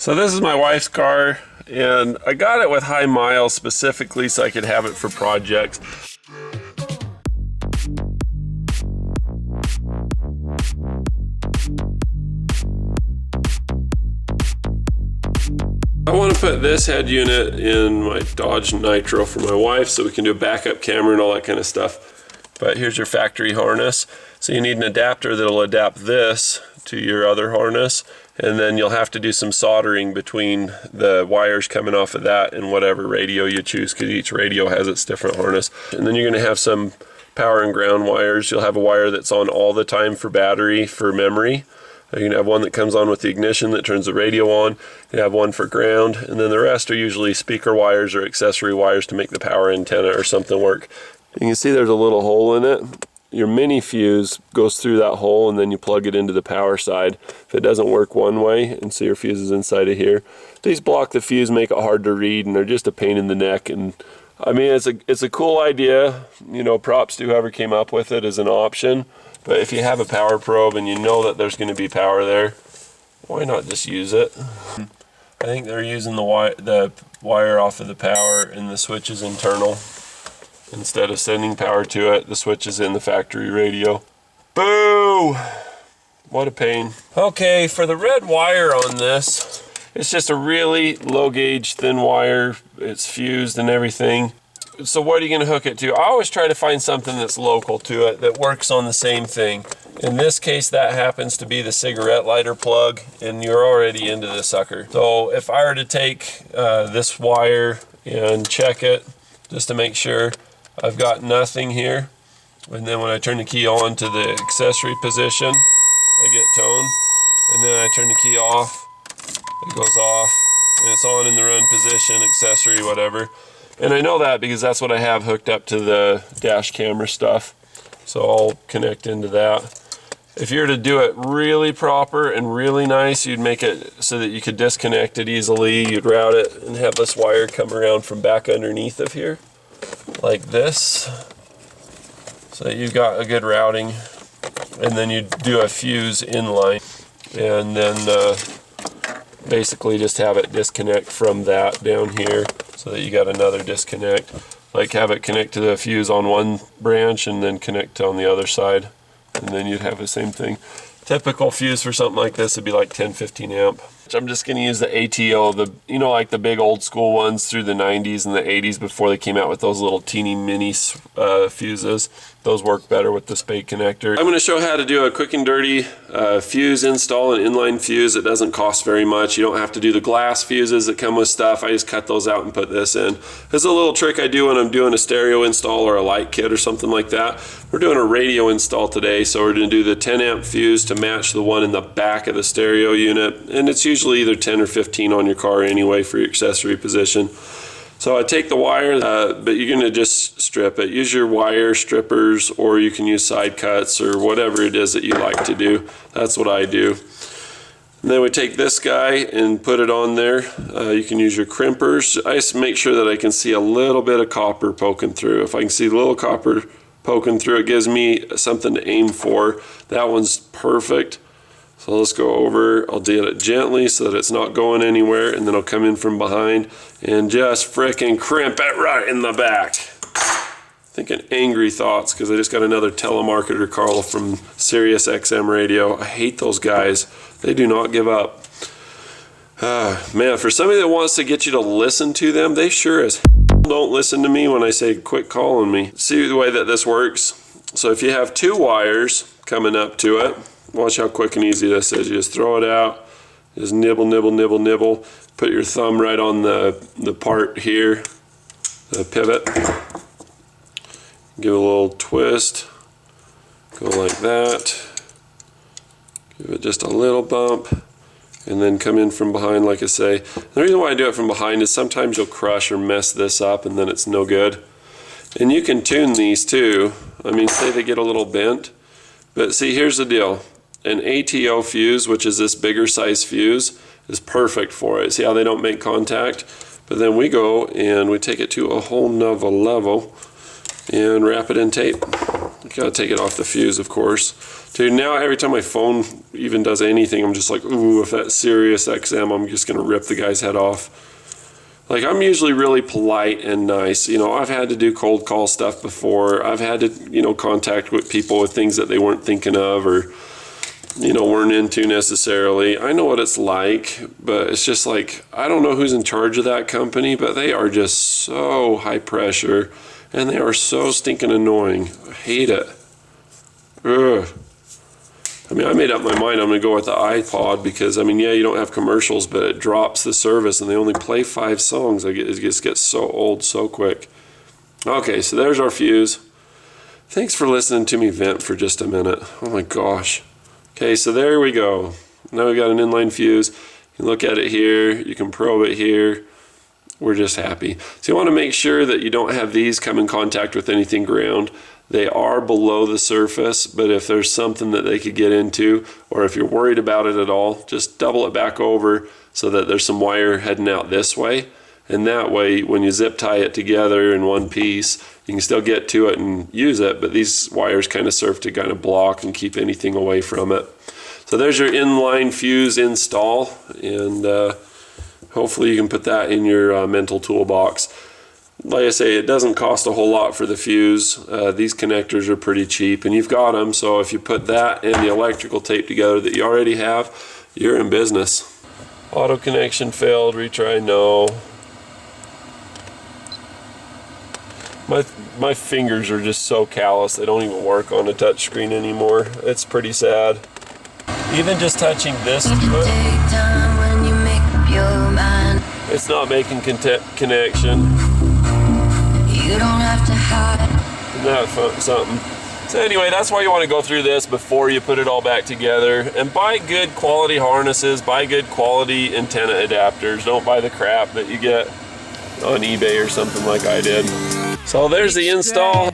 So this is my wife's car, and I got it with high miles specifically so I could have it for projects. I want to put this head unit in my Dodge Nitro for my wife so we can do a backup camera and all that kind of stuff. But here's your factory harness. So you need an adapter that'll adapt this to your other harness, and then you'll have to do some soldering between the wires coming off of that and whatever radio you choose, because each radio has its different harness. And then you're going to have some power and ground wires. You'll have a wire that's on all the time for battery, for memory. You can have one that comes on with the ignition that turns the radio on. You have one for ground, and then the rest are usually speaker wires or accessory wires to make the power antenna or something work. You can see there's a little hole in it. Your mini fuse goes through that hole, and then you plug it into the power side. If it doesn't work one way, and so your fuse is inside of here, these block the fuse, make it hard to read, and they're just a pain in the neck. And I mean, it's a cool idea. You know, props to whoever came up with it as an option. But if you have a power probe and you know that there's going to be power there, why not just use it? I think they're using the wire off of the power, and the switch is internal. Instead of sending power to it, the switch is in the factory radio. Boo! What a pain. Okay, for the red wire on this, it's just a really low gauge thin wire. It's fused and everything. So what are you going to hook it to? I always try to find something that's local to it that works on the same thing. In this case, that happens to be the cigarette lighter plug, and you're already into the sucker. So if I were to take this wire and check it just to make sure I've got nothing here, and then when I turn the key on to the accessory position, I get tone, and then I turn the key off, it goes off, and it's on in the run position, accessory, whatever. And I know that because that's what I have hooked up to the dash camera stuff. So I'll connect into that. If you were to do it really proper and really nice, you'd make it so that you could disconnect it easily. You'd route it and have this wire come around from back underneath of here, like this. So that you've got a good routing. And then you do a fuse inline. And then basically just have it disconnect from that down here, so that you got another disconnect. Like have it connect to the fuse on one branch and then connect on the other side, and then you'd have the same thing. Typical fuse for something like this would be like 10-15 amp. I'm just going to use the ATO, you know, like the big old school ones through the 90s and the 80s before they came out with those little teeny mini fuses. Those work better with the spade connector. I'm going to show how to do a quick and dirty fuse install, an inline fuse. It doesn't cost very much. You don't have to do the glass fuses that come with stuff. I just cut those out and put this in. This is a little trick I do when I'm doing a stereo install or a light kit or something like that. We're doing a radio install today, so we're going to do the 10 amp fuse to match the one in the back of the stereo unit, and it's usually either 10 or 15 on your car anyway for your accessory position. So I take the wire, but you're going to just strip it. Use your wire strippers, or you can use side cuts or whatever it is that you like to do. That's what I do. And then we take this guy and put it on there. You can use your crimpers. I just make sure that I can see a little bit of copper poking through. If I can see a little copper poking through, it gives me something to aim for. That one's perfect. So let's go over, I'll do it gently so that it's not going anywhere, and then I'll come in from behind and just frickin' crimp it right in the back. Thinking angry thoughts because I just got another telemarketer call from Sirius XM radio. I hate those guys. They do not give up. Man, for somebody that wants to get you to listen to them, they sure as hell don't listen to me when I say quit calling me. See the way that this works? So if you have two wires coming up to it, watch how quick and easy this is. You just throw it out, just nibble, nibble, nibble, nibble. Put your thumb right on the part here, the pivot. Give it a little twist. Go like that. Give it just a little bump. And then come in from behind, like I say. The reason why I do it from behind is sometimes you'll crush or mess this up and then it's no good. And you can tune these too. I mean, say they get a little bent. But see, here's the deal. An ATO fuse, which is this bigger size fuse, is perfect for it. See how they don't make contact? But then we go and we take it to a whole nother level and wrap it in tape. Gotta take it off the fuse, of course. Dude, now every time my phone even does anything, I'm just like, ooh, if that's Sirius XM, I'm just gonna rip the guy's head off. Like, I'm usually really polite and nice. You know, I've had to do cold call stuff before. I've had to, you know, contact with people with things that they weren't thinking of or, you know, weren't into necessarily. I know what it's like, but it's just like, I don't know who's in charge of that company, but they are just so high pressure and they are so stinking annoying. I hate it. Ugh. I mean, I made up my mind I'm going to go with the iPod because, I mean, yeah, you don't have commercials, but it drops the service and they only play 5 songs. Like, it just gets so old so quick. Okay, so there's our fuse. Thanks for listening to me vent for just a minute. Oh my gosh. Okay, so there we go. Now we've got an inline fuse. You can look at it here. You can probe it here. We're just happy. So you want to make sure that you don't have these come in contact with anything ground. They are below the surface, but if there's something that they could get into, or if you're worried about it at all, just double it back over so that there's some wire heading out this way. And that way, when you zip tie it together in one piece, you can still get to it and use it, but these wires kind of serve to kind of block and keep anything away from it. So there's your inline fuse install, and hopefully you can put that in your mental toolbox. Like I say, it doesn't cost a whole lot for the fuse. These connectors are pretty cheap, and you've got them, so if you put that and the electrical tape together that you already have, you're in business. Auto connection failed, retry no. My fingers are just so callous, they don't even work on a touch screen anymore. It's pretty sad. Even just touching this, it's not making connection. You don't have to hide. Isn't that something? So anyway, that's why you want to go through this before you put it all back together. And buy good quality harnesses, buy good quality antenna adapters. Don't buy the crap that you get on eBay or something like I did. So there's the install.